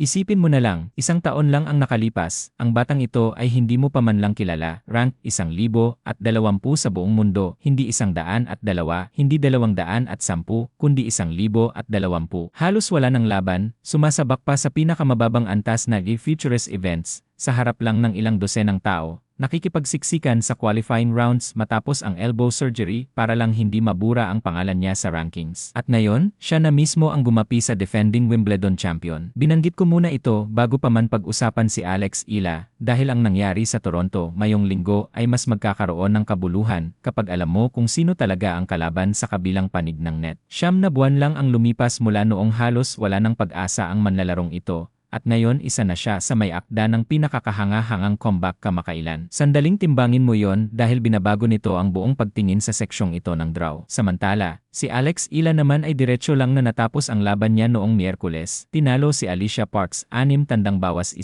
Isipin mo na lang, 1 taon lang ang nakalipas, ang batang ito ay hindi mo pa man lang kilala, rank 1,020 sa buong mundo, hindi 102, hindi 210, kundi 1,020. Halos wala ng laban, sumasabak pa sa pinakamababang antas na futures events, sa harap lang ng ilang dosenang tao. Nakikipagsiksikan sa qualifying rounds matapos ang elbow surgery para lang hindi mabura ang pangalan niya sa rankings. At ngayon, siya na mismo ang gumapi sa defending Wimbledon champion. Binanggit ko muna ito bago pa man pag-usapan si Alex Ila, dahil ang nangyari sa Toronto mayong linggo ay mas magkakaroon ng kabuluhan kapag alam mo kung sino talaga ang kalaban sa kabilang panig ng net. 9 na buwan lang ang lumipas mula noong halos wala ng pag-asa ang manlalarong ito. At ngayon isa na siya sa may akda ng pinakakahanga-hangang comeback kamakailan. Sandaling timbangin mo yon dahil binabago nito ang buong pagtingin sa seksyong ito ng draw. Samantala, si Alex Ila naman ay diretsyo lang na natapos ang laban niya noong Miyerkules. Tinalo si Alicia Parks 6-1, 4-6,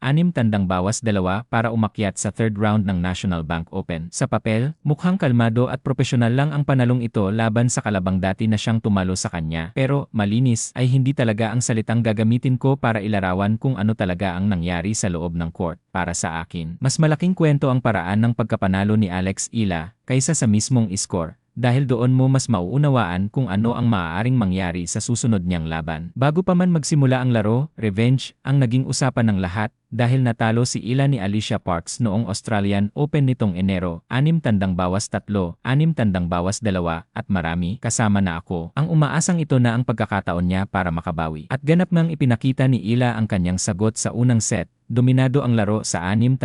6-2 para umakyat sa third round ng National Bank Open. Sa papel, mukhang kalmado at propesyonal lang ang panalong ito laban sa kalabang dati na siyang tumalo sa kanya. Pero, malinis, ay hindi talaga ang salitang gagamitin ko para ilarawan kung ano talaga ang nangyari sa loob ng court. Para sa akin, mas malaking kwento ang paraan ng pagkapanalo ni Alex Ila kaysa sa mismong score. Dahil doon mo mas mauunawaan kung ano ang maaaring mangyari sa susunod niyang laban. Bago pa man magsimula ang laro, revenge ang naging usapan ng lahat dahil natalo si Ila ni Alicia Parks noong Australian Open nitong Enero, 6-3, 6-2 at marami, kasama na ako, ang umaasang ito na ang pagkakataon niya para makabawi. At ganap ngang ipinakita ni Ila ang kanyang sagot sa unang set. Dominado ang laro sa 6-1,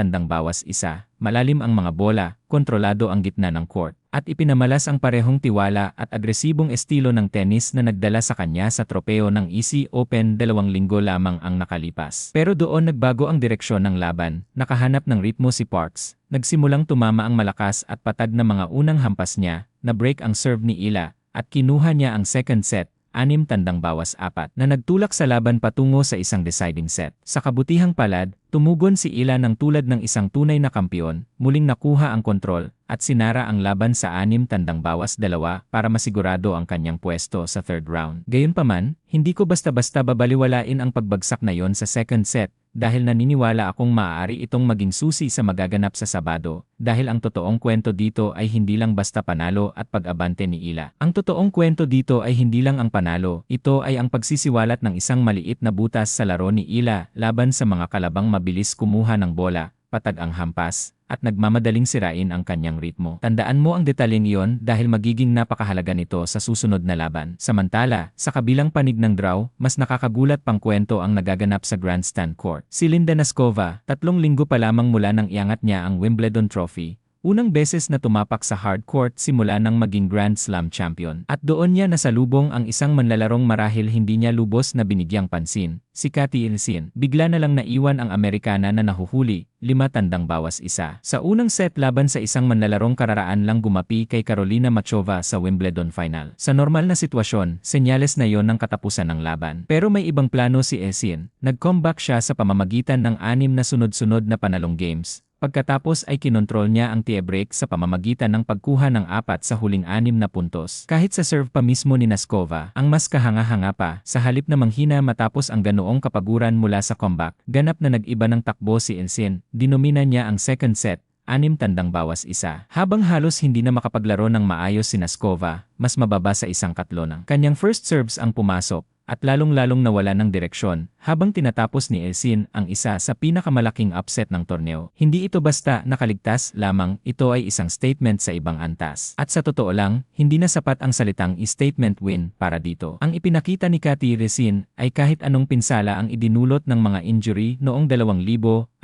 malalim ang mga bola, kontrolado ang gitna ng court, at ipinamalas ang parehong tiwala at agresibong estilo ng tennis na nagdala sa kanya sa tropeo ng EC Open 2 linggo lamang ang nakalipas. Pero doon nagbago ang direksyon ng laban, nakahanap ng ritmo si Parks, nagsimulang tumama ang malakas at patag na mga unang hampas niya, na-break ang serve ni Ila, at kinuha niya ang second set, 6-4 na nagtulak sa laban patungo sa isang deciding set. Sa kabutihang palad, tumugon si Ila ng tulad ng isang tunay na kampiyon, muling nakuha ang kontrol, at sinara ang laban sa 6-2 para masigurado ang kanyang pwesto sa third round. Gayunpaman, hindi ko basta-basta babaliwalain ang pagbagsak na yon sa second set, dahil naniniwala akong maaari itong maging susi sa magaganap sa Sabado, dahil ang totoong kwento dito ay hindi lang basta panalo at pag-abante ni Ila. Ang totoong kwento dito ay hindi lang ang panalo, ito ay ang pagsisiwalat ng isang maliit na butas sa laro ni Ila laban sa mga kalabang mabilis kumuha ng bola, patag ang hampas, at nagmamadaling sirain ang kanyang ritmo. Tandaan mo ang detalyeng iyon dahil magiging napakahalaga nito sa susunod na laban. Samantala, sa kabilang panig ng draw, mas nakakagulat pang kwento ang nagaganap sa grandstand court. Si Linda Noskova, 3 linggo pa lamang mula nang iangat niya ang Wimbledon Trophy. Unang beses na tumapak sa hard court simula nang maging Grand Slam champion. At doon niya nasalubong ang isang manlalarong marahil hindi niya lubos na binigyang pansin, si Cathy Ilsin. Bigla na lang naiwan ang Amerikana na nahuhuli, 5-1. Sa unang set laban sa isang manlalarong kararaan lang gumapi kay Carolina Machova sa Wimbledon final. Sa normal na sitwasyon, senyales na yon ng katapusan ng laban. Pero may ibang plano si Ilsin. Nag-comeback siya sa pamamagitan ng 6 na sunod-sunod na panalong games. Pagkatapos ay kinontrol niya ang tiebreak sa pamamagitan ng pagkuha ng 4 sa huling 6 na puntos. Kahit sa serve pa mismo ni Noskova, ang mas kahanga-hanga pa, sa halip na manghina matapos ang ganoong kapaguran mula sa comeback, ganap na nag-iba ng takbo si Ilsin, dinomina niya ang second set, 6-1. Habang halos hindi na makapaglaro ng maayos si Noskova, mas mababa sa isang katlo ng kanyang first serves ang pumasok, at lalong-lalong nawala ng direksyon, habang tinatapos ni Ilsin ang isa sa pinakamalaking upset ng torneo. Hindi ito basta nakaligtas lamang, ito ay isang statement sa ibang antas. At sa totoo lang, hindi na sapat ang salitang statement win para dito. Ang ipinakita ni Cathy Ilsin ay kahit anong pinsala ang idinulot ng mga injury noong 2023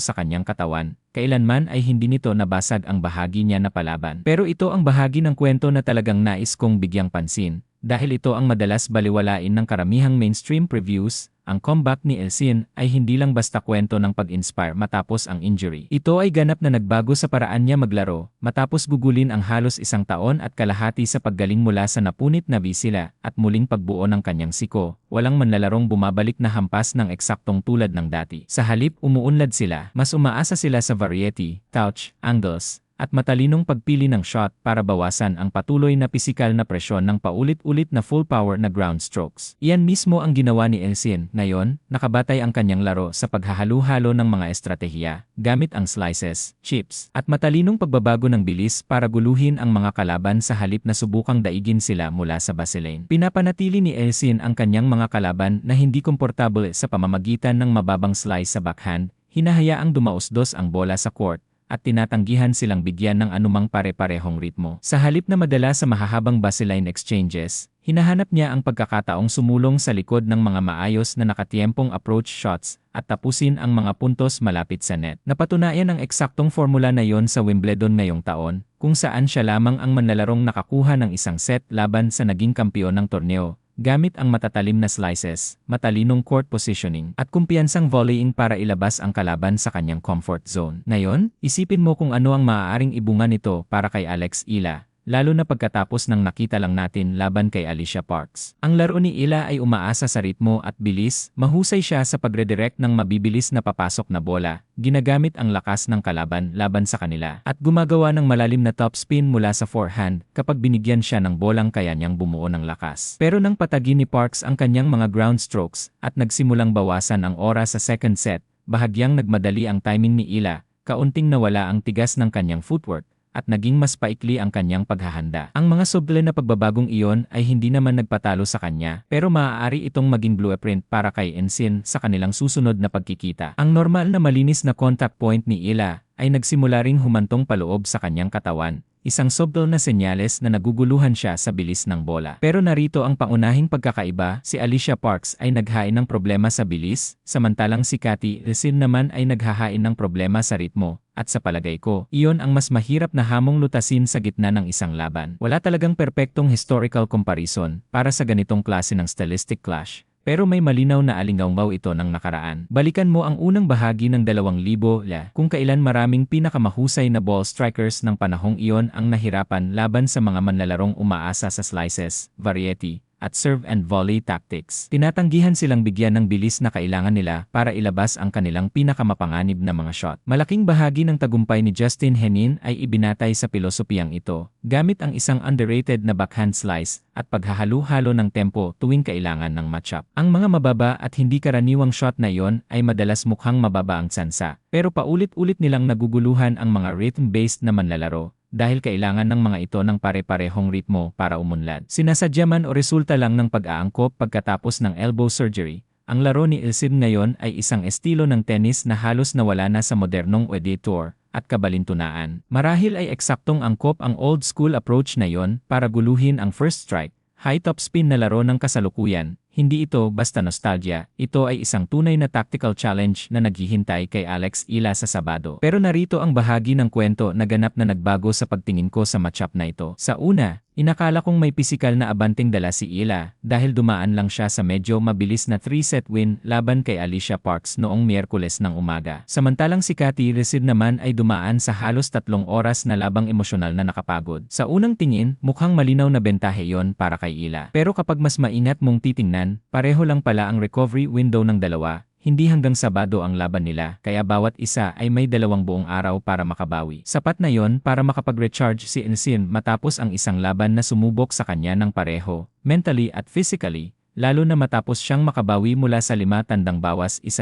sa kanyang katawan, kailanman ay hindi nito nabasag ang bahagi niya na palaban. Pero ito ang bahagi ng kwento na talagang nais kong bigyang pansin. Dahil ito ang madalas baliwalain ng karamihang mainstream previews, ang comeback ni Ilsin ay hindi lang basta kwento ng pag-inspire matapos ang injury. Ito ay ganap na nagbago sa paraan niya maglaro, matapos gugulin ang halos 1 taon at kalahati sa paggaling mula sa napunit na bisila at muling pagbuo ng kanyang siko. Walang manlalarong bumabalik na hampas ng eksaktong tulad ng dati. Sa halip umuunlad sila, mas umaasa sila sa variety, touch, angles, at matalinong pagpili ng shot para bawasan ang patuloy na pisikal na presyon ng paulit-ulit na full power na ground strokes. Iyan mismo ang ginawa ni Elsin. Ngayon, nakabatay ang kanyang laro sa paghahalo-halo ng mga estratehiya, gamit ang slices, chips, at matalinong pagbabago ng bilis para guluhin ang mga kalaban sa halip na subukang daigin sila mula sa baseline. Pinapanatili ni Elsin ang kanyang mga kalaban na hindi komportable sa pamamagitan ng mababang slice sa backhand, hinahayaang dumausdos ang bola sa court, at tinatanggihan silang bigyan ng anumang pare-parehong ritmo. Sa halip na madala sa mahahabang baseline exchanges, hinahanap niya ang pagkakataong sumulong sa likod ng mga maayos na nakatiempong approach shots at tapusin ang mga puntos malapit sa net. Napatunayan ang eksaktong formula na yon sa Wimbledon ngayong taon, kung saan siya lamang ang manlalarong nakakuha ng isang set laban sa naging kampiyon ng torneo, gamit ang matatalim na slices, matalinong court positioning, at kumpiyansang volleying para ilabas ang kalaban sa kanyang comfort zone. Ngayon, isipin mo kung ano ang maaaring ibunga nito para kay Alex Ila, lalo na pagkatapos ng nakita lang natin laban kay Alicia Parks. Ang laro ni Ila ay umaasa sa ritmo at bilis, mahusay siya sa pagredirect ng mabibilis na papasok na bola, ginagamit ang lakas ng kalaban laban sa kanila, at gumagawa ng malalim na topspin mula sa forehand kapag binigyan siya ng bolang kaya niyang bumuo ng lakas. Pero nang patagi ni Parks ang kanyang mga ground strokes at nagsimulang bawasan ang oras sa second set, bahagyang nagmadali ang timing ni Ila, kaunting nawala ang tigas ng kanyang footwork, at naging mas paikli ang kanyang paghahanda. Ang mga subtle na pagbabagong iyon ay hindi naman nagpatalo sa kanya, pero maaari itong maging blueprint para kay Elsin sa kanilang susunod na pagkikita. Ang normal na malinis na contact point ni Ila ay nagsimula ring humantong paloob sa kanyang katawan, isang subtle na senyales na naguguluhan siya sa bilis ng bola. Pero narito ang pangunahing pagkakaiba, si Alicia Parks ay naghain ng problema sa bilis, samantalang si Cathy Elsin naman ay naghahain ng problema sa ritmo. At sa palagay ko, iyon ang mas mahirap na hamong lutasin sa gitna ng isang laban. Wala talagang perpektong historical comparison para sa ganitong klase ng stylistic clash, pero may malinaw na alingaw ito ng nakaraan. Balikan mo ang unang bahagi ng 2000 kung kailan maraming pinakamahusay na ball strikers ng panahong iyon ang nahirapan laban sa mga manlalarong umaasa sa slices, variety, at serve and volley tactics. Tinatanggihan silang bigyan ng bilis na kailangan nila para ilabas ang kanilang pinakamapanganib na mga shot. Malaking bahagi ng tagumpay ni Justin Henin ay ibinatay sa pilosopiyang ito, gamit ang isang underrated na backhand slice at paghahalo-halo ng tempo tuwing kailangan ng matchup. Ang mga mababa at hindi karaniwang shot na iyon ay madalas mukhang mababa ang tsansa, pero paulit-ulit nilang naguguluhan ang mga rhythm-based na manlalaro, dahil kailangan ng mga ito ng pare-parehong ritmo para umunlad. Sinasadya man o resulta lang ng pag-aangkop pagkatapos ng elbow surgery, ang laro ni Elsin ngayon ay isang estilo ng tennis na halos nawala na sa modernong WTA Tour at kabalintunaan. Marahil ay eksaktong angkop ang old school approach na yon para guluhin ang first strike, high topspin na laro ng kasalukuyan. Hindi ito basta nostalgia, ito ay isang tunay na tactical challenge na naghihintay kay Alex Ila sa Sabado. Pero narito ang bahagi ng kwento na ganap na nagbago sa pagtingin ko sa matchup na ito. Sa una, inakala kong may pisikal na abanting dala si Ila dahil dumaan lang siya sa medyo mabilis na 3-set win laban kay Alicia Parks noong Miyerkules ng umaga. Samantalang si Cathy Elsin naman ay dumaan sa halos 3 oras na labang emosyonal na nakapagod. Sa unang tingin, mukhang malinaw na bentahe yon para kay Ila. Pero kapag mas maingat mong titingnan, pareho lang pala ang recovery window ng dalawa, hindi hanggang Sabado ang laban nila, kaya bawat isa ay may 2 buong araw para makabawi. Sapat na yon para makapag-recharge si Elsin matapos ang isang laban na sumubok sa kanya ng pareho, mentally at physically, lalo na matapos siyang makabawi mula sa 5-1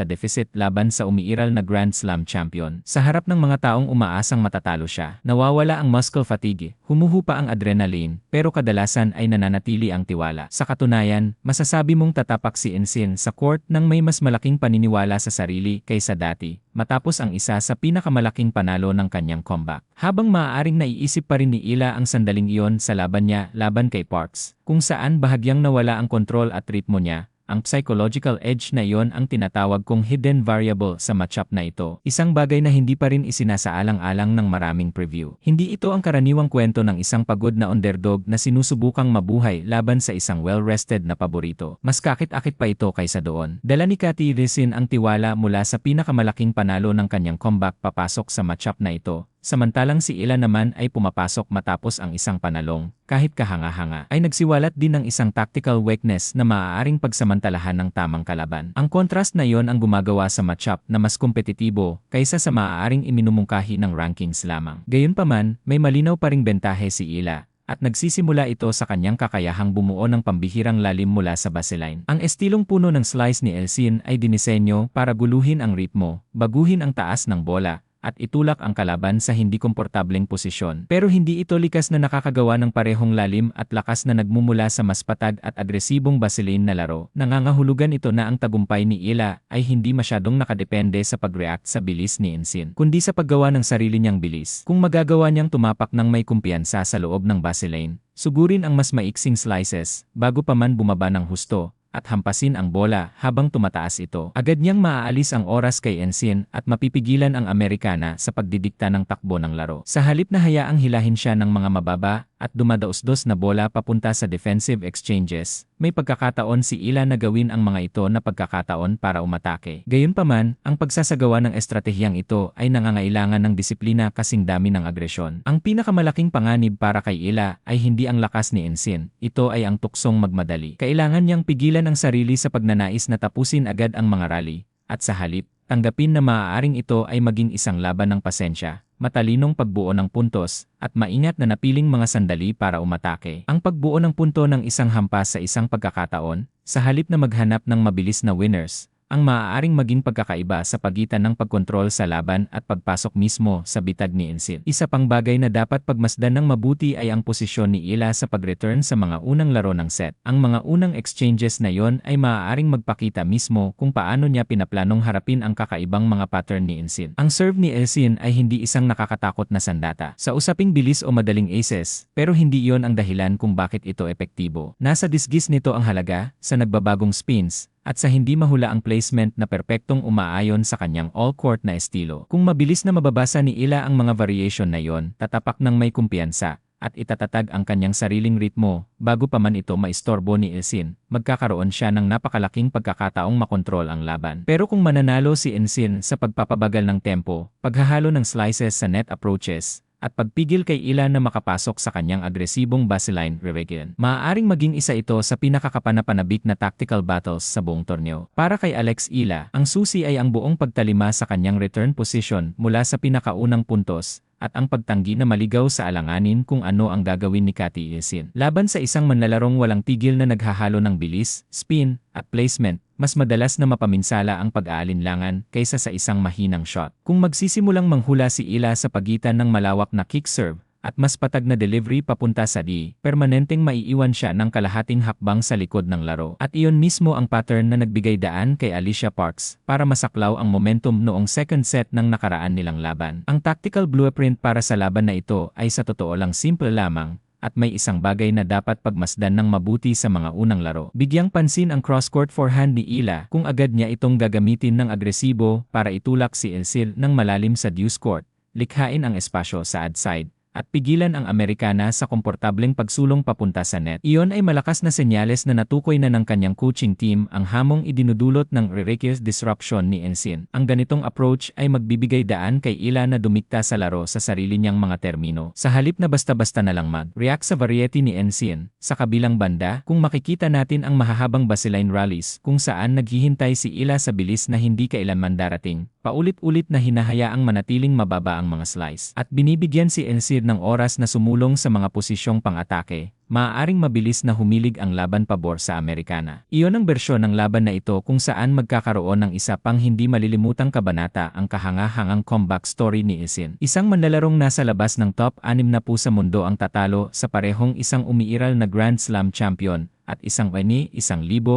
deficit laban sa umiiral na Grand Slam champion. Sa harap ng mga taong umaasang matatalo siya, nawawala ang muscle fatigue, humuhupa ang adrenaline, pero kadalasan ay nananatili ang tiwala. Sa katunayan, masasabi mong tatapak si Elsin sa court nang may mas malaking paniniwala sa sarili kaysa dati, matapos ang isa sa pinakamalaking panalo ng kanyang comeback. Habang maaaring naiisip pa rin ni Ila ang sandaling iyon sa laban niya laban kay Parks, kung saan bahagyang nawala ang kontrol at ritmo niya, ang psychological edge na iyon ang tinatawag kong hidden variable sa matchup na ito. Isang bagay na hindi pa rin isinasaalang-alang ng maraming preview. Hindi ito ang karaniwang kwento ng isang pagod na underdog na sinusubukang mabuhay laban sa isang well-rested na paborito. Mas kakit-akit pa ito kaysa doon. Dala ni Cathy Elsin ang tiwala mula sa pinakamalaking panalo ng kanyang comeback papasok sa matchup na ito, samantalang si Ila naman ay pumapasok matapos ang isang panalong, kahit kahanga-hanga, ay nagsiwalat din ng isang tactical weakness na maaaring pagsamantalahan ng tamang kalaban. Ang contrast na yon ang gumagawa sa matchup na mas kompetitibo kaysa sa maaaring iminumungkahi ng rankings lamang. Gayunpaman, may malinaw pa ring bentahe si Ila, at nagsisimula ito sa kanyang kakayahang bumuo ng pambihirang lalim mula sa baseline. Ang estilong puno ng slice ni Elsin ay dinisenyo para guluhin ang ritmo, baguhin ang taas ng bola, at itulak ang kalaban sa hindi komportableng posisyon. Pero hindi ito likas na nakakagawa ng parehong lalim at lakas na nagmumula sa mas patag at agresibong baseline na laro. Nangangahulugan ito na ang tagumpay ni Ila ay hindi masyadong nakadepende sa pag-react sa bilis ni Elsin, kundi sa paggawa ng sarili niyang bilis. Kung magagawa niyang tumapak ng may kumpiyansa sa loob ng baseline, sugurin ang mas maiksing slices bago pa man bumaba ng husto, at hampasin ang bola habang tumataas ito. Agad niyang maaalis ang oras kay Elsin at mapipigilan ang Amerikana sa pagdidikta ng takbo ng laro. Sa halip na hayaang hilahin siya ng mga mababa at dumadaos-dos na bola papunta sa defensive exchanges, may pagkakataon si Ila na gawin ang mga ito na pagkakataon para umatake. Gayunpaman, ang pagsasagawa ng estratehiyang ito ay nangangailangan ng disiplina kasing dami ng agresyon. Ang pinakamalaking panganib para kay Ila ay hindi ang lakas ni Elsin, ito ay ang tuksong magmadali. Kailangan niyang pigilan ang sarili sa pagnanais na tapusin agad ang mga rally, at sa halip, tanggapin na maaaring ito ay maging isang laban ng pasensya, matalinong pagbuo ng puntos, at maingat na napiling mga sandali para umatake. Ang pagbuo ng punto ng isang hampas sa isang pagkakataon, sa halip na maghanap ng mabilis na winners, ang maaaring maging pagkakaiba sa pagitan ng pagkontrol sa laban at pagpasok mismo sa bitag ni Elsin. Isa pang bagay na dapat pagmasdan ng mabuti ay ang posisyon ni Ila sa pag-return sa mga unang laro ng set. Ang mga unang exchanges na yon ay maaaring magpakita mismo kung paano niya pinaplanong harapin ang kakaibang mga pattern ni Elsin. Ang serve ni Elsin ay hindi isang nakakatakot na sandata sa usaping bilis o madaling aces, pero hindi yon ang dahilan kung bakit ito epektibo. Nasa disgis nito ang halaga, sa nagbabagong spins, at sa hindi mahula ang placement na perpektong umaayon sa kanyang all-court na estilo. Kung mabilis na mababasa ni Ila ang mga variation na yon, tatapak ng may kumpiyansa, at itatatag ang kanyang sariling ritmo, bago pa man ito maistorbo ni Elsin, magkakaroon siya ng napakalaking pagkakataong makontrol ang laban. Pero kung mananalo si Elsin sa pagpapabagal ng tempo, paghahalo ng slices sa net approaches, at pagpigil kay Ila na makapasok sa kanyang agresibong baseline reregin, maaaring maging isa ito sa pinakakapanapanabik na tactical battles sa buong torneo. Para kay Alex Ila, ang susi ay ang buong pagtalima sa kanyang return position mula sa pinakaunang puntos, at ang pagtanggi na maligaw sa alanganin kung ano ang gagawin ni Cathy Elsin. Laban sa isang manlalarong walang tigil na naghahalo ng bilis, spin, at placement, mas madalas na mapaminsala ang pag-aalinlangan kaysa sa isang mahinang shot. Kung magsisimulang manghula si Ila sa pagitan ng malawak na kick serve, at mas patag na delivery papunta sa D, permanenteng maiiwan siya ng kalahating hakbang sa likod ng laro. At iyon mismo ang pattern na nagbigay daan kay Alicia Parks para masaklaw ang momentum noong second set ng nakaraan nilang laban. Ang tactical blueprint para sa laban na ito ay sa totoo lang simple lamang, at may isang bagay na dapat pagmasdan ng mabuti sa mga unang laro. Bigyang pansin ang cross-court forehand ni Ila kung agad niya itong gagamitin ng agresibo para itulak si Elsin ng malalim sa deuce court, likhain ang espasyo sa ad side, at pigilan ang Amerikana sa komportableng pagsulong papunta sa net. Iyon ay malakas na senyales na natukoy na ng kanyang coaching team ang hamong idinudulot ng Rereki's disruption ni Elsin. Ang ganitong approach ay magbibigay daan kay Ila na dumikta sa laro sa sarili niyang mga termino. Sa halip na basta-basta na lang mag-react sa variety ni Elsin, sa kabilang banda, kung makikita natin ang mahahabang baseline rallies kung saan naghihintay si Ila sa bilis na hindi kailanman darating, paulit-ulit na hinahayaang manatiling mababa ang mga slice, at binibigyan si Elsin ng oras na sumulong sa mga posisyong pang-atake, maaaring mabilis na humilig ang laban pabor sa Amerikana. Iyon ang bersyon ng laban na ito kung saan magkakaroon ng isa pang hindi malilimutang kabanata, ang kahanga-hangang comeback story ni Elsin. Isang manlalarong nasa labas ng top 6 na po sa mundo ang tatalo sa parehong isang umiiral na Grand Slam champion, at isang 1,000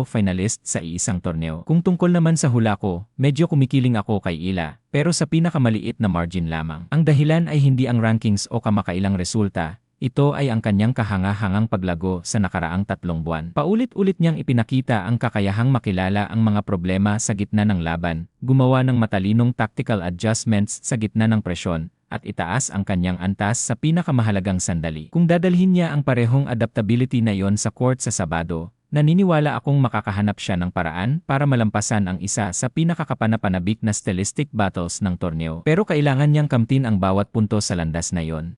finalist sa iisang torneo. Kung tungkol naman sa hula ko, medyo kumikiling ako kay Ila, pero sa pinakamaliit na margin lamang. Ang dahilan ay hindi ang rankings o kamakailang resulta, ito ay ang kanyang kahanga-hangang paglago sa nakaraang 3 buwan. Paulit-ulit niyang ipinakita ang kakayahang makilala ang mga problema sa gitna ng laban, gumawa ng matalinong tactical adjustments sa gitna ng presyon, at itaas ang kanyang antas sa pinakamahalagang sandali. Kung dadalhin niya ang parehong adaptability na iyon sa court sa Sabado, Naniniwala akong makakahanap siya ng paraan para malampasan ang isa sa pinakakapanapanabik na stylistic battles ng torneo. Pero kailangan niyang kamtin ang bawat punto sa landas na yon.